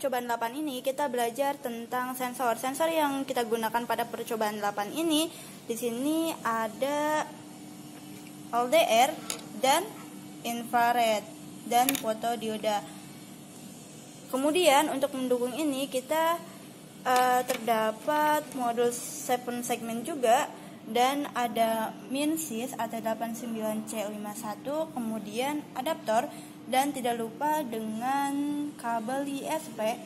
percobaan 8 ini kita belajar tentang sensor. Sensor yang kita gunakan pada percobaan 8 ini di sini ada LDR dan infrared dan fotodioda. Kemudian untuk mendukung ini kita terdapat modul 7 segmen juga, dan ada MinSys AT89C51, kemudian adaptor, dan tidak lupa dengan kabel ISP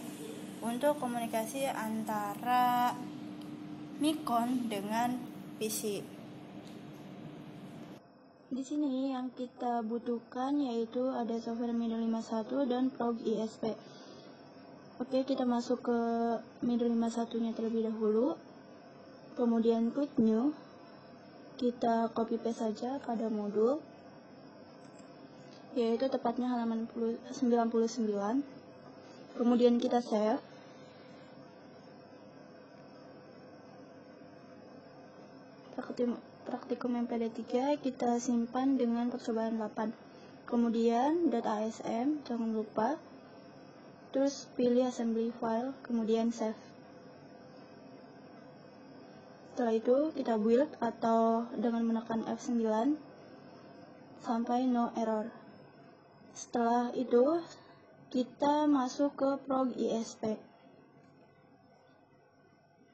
untuk komunikasi antara Micon dengan PC. Di sini yang kita butuhkan yaitu ada software MIDO 51 dan prog ISP. Oke, kita masuk ke MIDO 51-nya terlebih dahulu. Kemudian klik new. Kita copy paste saja pada modul, yaitu tepatnya halaman 99. Kemudian kita save. Praktikum MPD3 kita simpan dengan percobaan 8. Kemudian .asm, jangan lupa. Terus pilih assembly file, kemudian save. Setelah itu kita build atau dengan menekan F9 sampai no error. Setelah itu kita masuk ke prog ISP.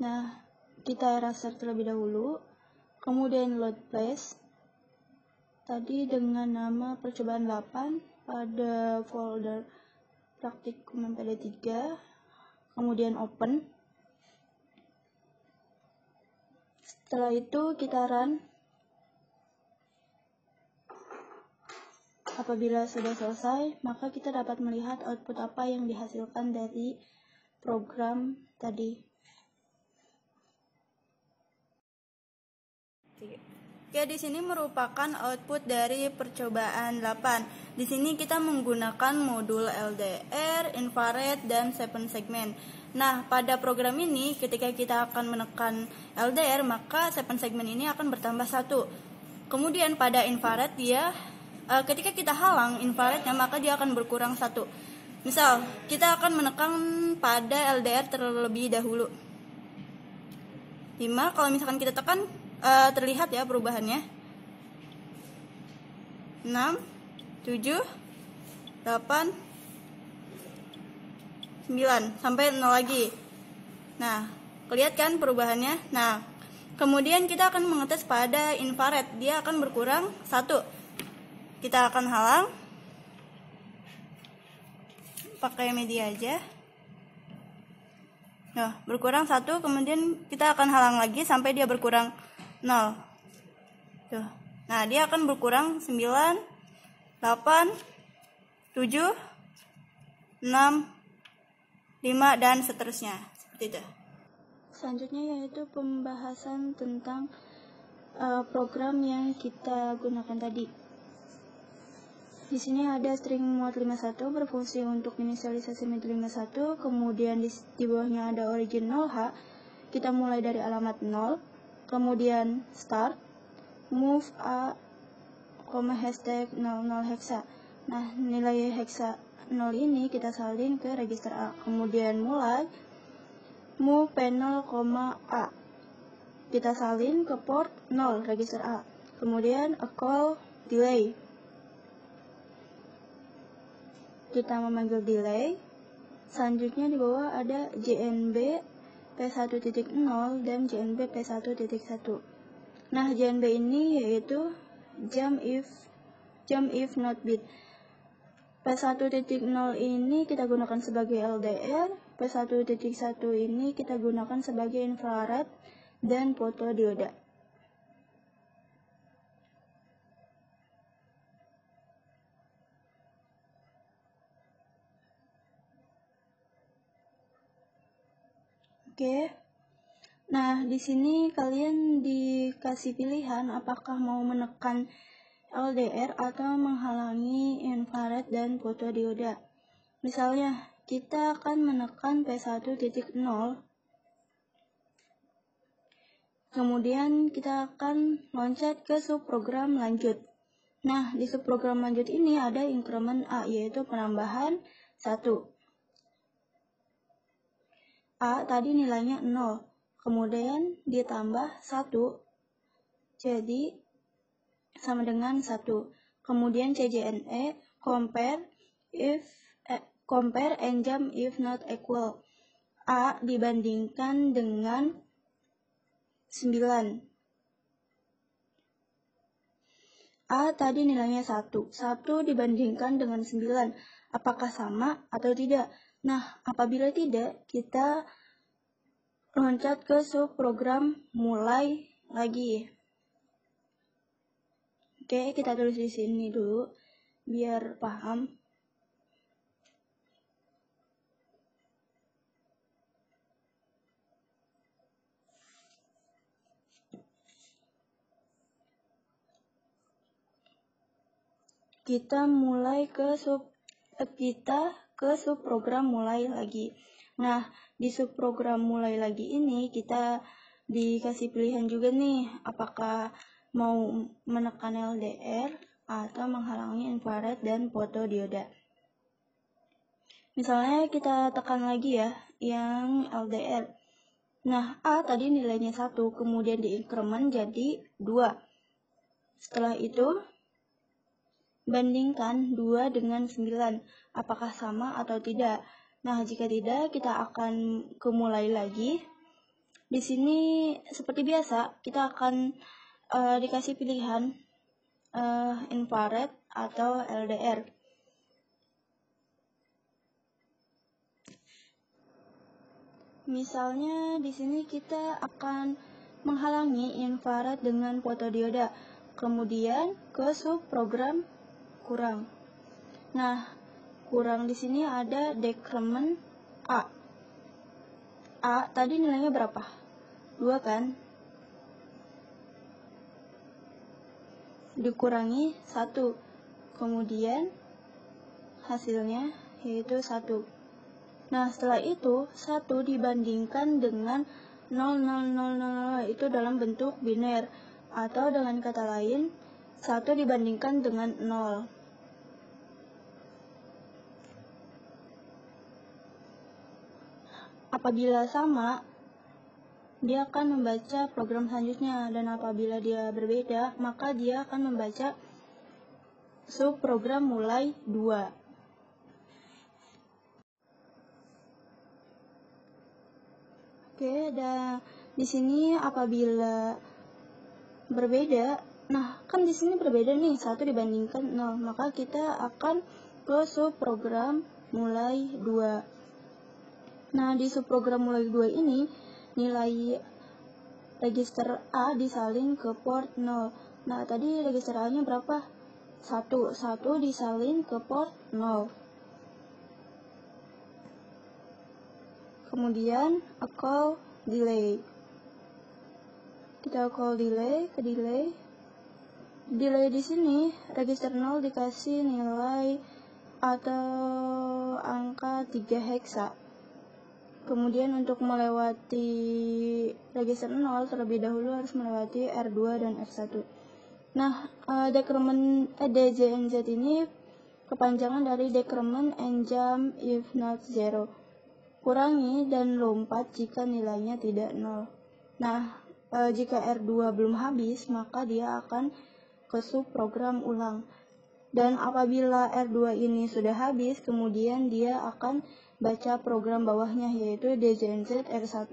Nah, kita eraser terlebih dahulu, kemudian load place tadi dengan nama percobaan 8 pada folder praktikum MPD3, kemudian open. Setelah itu kita run. Apabila sudah selesai, maka kita dapat melihat output apa yang dihasilkan dari program tadi. Oke, di sini merupakan output dari percobaan 8. Di sini kita menggunakan modul LDR, infrared, dan 7 segmen. Nah, pada program ini ketika kita akan menekan LDR, maka 7 segmen ini akan bertambah 1. Kemudian pada infrared ketika kita halang infrarednya, maka dia akan berkurang 1. Misal, kita akan menekan pada LDR terlebih dahulu 5, kalau misalkan kita tekan terlihat ya perubahannya 6, 7, 8, 9 sampai 0 lagi. Nah, kelihatan perubahannya. Nah, kemudian kita akan mengetes pada infrared, dia akan berkurang 1. Kita akan halang pakai media aja. Nah, berkurang 1, kemudian kita akan halang lagi sampai dia berkurang 0. Tuh. Nah, dia akan berkurang 9, 8, 7, 6, 5, dan seterusnya. Seperti itu. Selanjutnya yaitu pembahasan tentang program yang kita gunakan tadi. Di sini ada string mode 51 berfungsi untuk inisialisasi mode 51, kemudian di bawahnya ada origin 0H. Kita mulai dari alamat 0, kemudian start, move A, hashtag 00 hexa. Nah, nilai hexa 0 ini kita salin ke register A. Kemudian mulai, move P0, A. Kita salin ke port 0 register A. Kemudian a call delay. Kita memanggil delay. Selanjutnya di bawah ada JNB P1.0 dan JNB P1.1. Nah, JNB ini yaitu jump if not bit. P1.0 ini kita gunakan sebagai LDR, P1.1 ini kita gunakan sebagai infrared dan fotodioda. Oke. Nah, di sini kalian dikasih pilihan apakah mau menekan LDR atau menghalangi infrared dan fotodioda. Misalnya, kita akan menekan P1.0. Kemudian kita akan loncat ke subprogram lanjut. Nah, di subprogram lanjut ini ada increment A, yaitu penambahan 1. A tadi nilainya 0, kemudian ditambah 1, jadi sama dengan 1. Kemudian CJNE, compare and jump if not equal. A dibandingkan dengan 9. A tadi nilainya 1. 1 dibandingkan dengan 9. Apakah sama atau tidak? Nah, apabila tidak, kita loncat ke subprogram mulai lagi. Oke, kita tulis di sini dulu biar paham. Kita ke subprogram mulai lagi. Nah, di subprogram mulai lagi ini kita dikasih pilihan juga nih, apakah mau menekan LDR atau menghalangi infrared dan fotodioda. Misalnya kita tekan lagi ya yang LDR. Nah, A tadi nilainya 1, kemudian diinkremen jadi 2. Setelah itu bandingkan 2 dengan 9, apakah sama atau tidak. Nah, jika tidak, kita akan ke mulai lagi. Di sini seperti biasa, kita akan dikasih pilihan infrared atau LDR. Misalnya di sini kita akan menghalangi infrared dengan fotodioda, kemudian ke subprogram kurang. Nah, kurang di sini ada dekremen A. A tadi nilainya berapa? 2 kan? Dikurangi 1. Kemudian hasilnya yaitu 1. Nah, setelah itu 1 dibandingkan dengan 0,0,0,0 itu dalam bentuk biner, atau dengan kata lain 1 dibandingkan dengan 0. Apabila sama, dia akan membaca program selanjutnya, dan apabila dia berbeda, maka dia akan membaca subprogram mulai 2. Oke, dan di sini apabila berbeda, nah kan di sini berbeda nih, 1 dibandingkan 0, maka kita akan ke subprogram mulai 2. Nah, di subprogram mulai 2 ini nilai register A disalin ke port 0. Nah, tadi register A-nya berapa? 1 disalin ke port 0. Kemudian call delay. Kita call delay ke delay. Delay di sini register 0 dikasih nilai atau angka 3 heksa. Kemudian untuk melewati register 0 terlebih dahulu harus melewati R2 dan R1. Nah, dekremen DJNZ ini kepanjangan dari decrement and jump if not 0. Kurangi dan lompat jika nilainya tidak 0. Nah, jika R2 belum habis, maka dia akan ke subprogram ulang. Dan apabila R2 ini sudah habis, kemudian dia akan baca program bawahnya, yaitu DJNZ R1,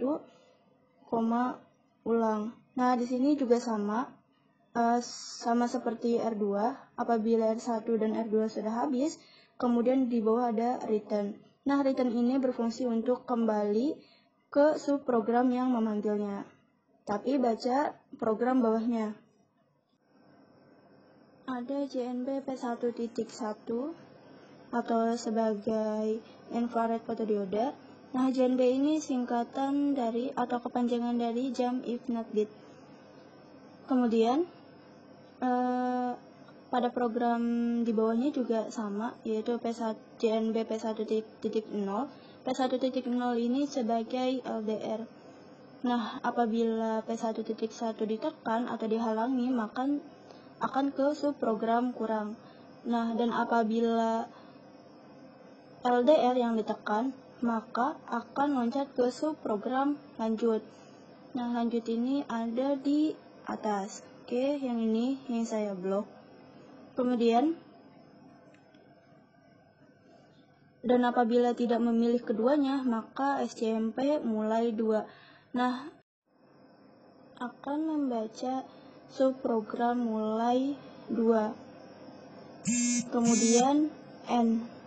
ulang. Nah, di sini juga sama seperti R2. Apabila R1 dan R2 sudah habis, kemudian di bawah ada return. Nah, return ini berfungsi untuk kembali ke subprogram yang memanggilnya, tapi baca program bawahnya. Ada JNB P1.1 atau sebagai infrared photodiode. Nah, JNB ini singkatan dari atau kepanjangan dari jump if not bit. Kemudian pada program di bawahnya juga sama, yaitu JNB P1.0. P1.0 ini sebagai LDR. Nah, apabila P1.1 ditekan atau dihalangi, maka akan ke subprogram kurang. Nah, dan apabila LDR yang ditekan, maka akan loncat ke subprogram lanjut. Nah, lanjut ini ada di atas. Oke, yang ini yang saya blok. Kemudian, dan apabila tidak memilih keduanya, maka SCMP mulai 2. Nah, akan membaca subprogram mulai 2. Kemudian N.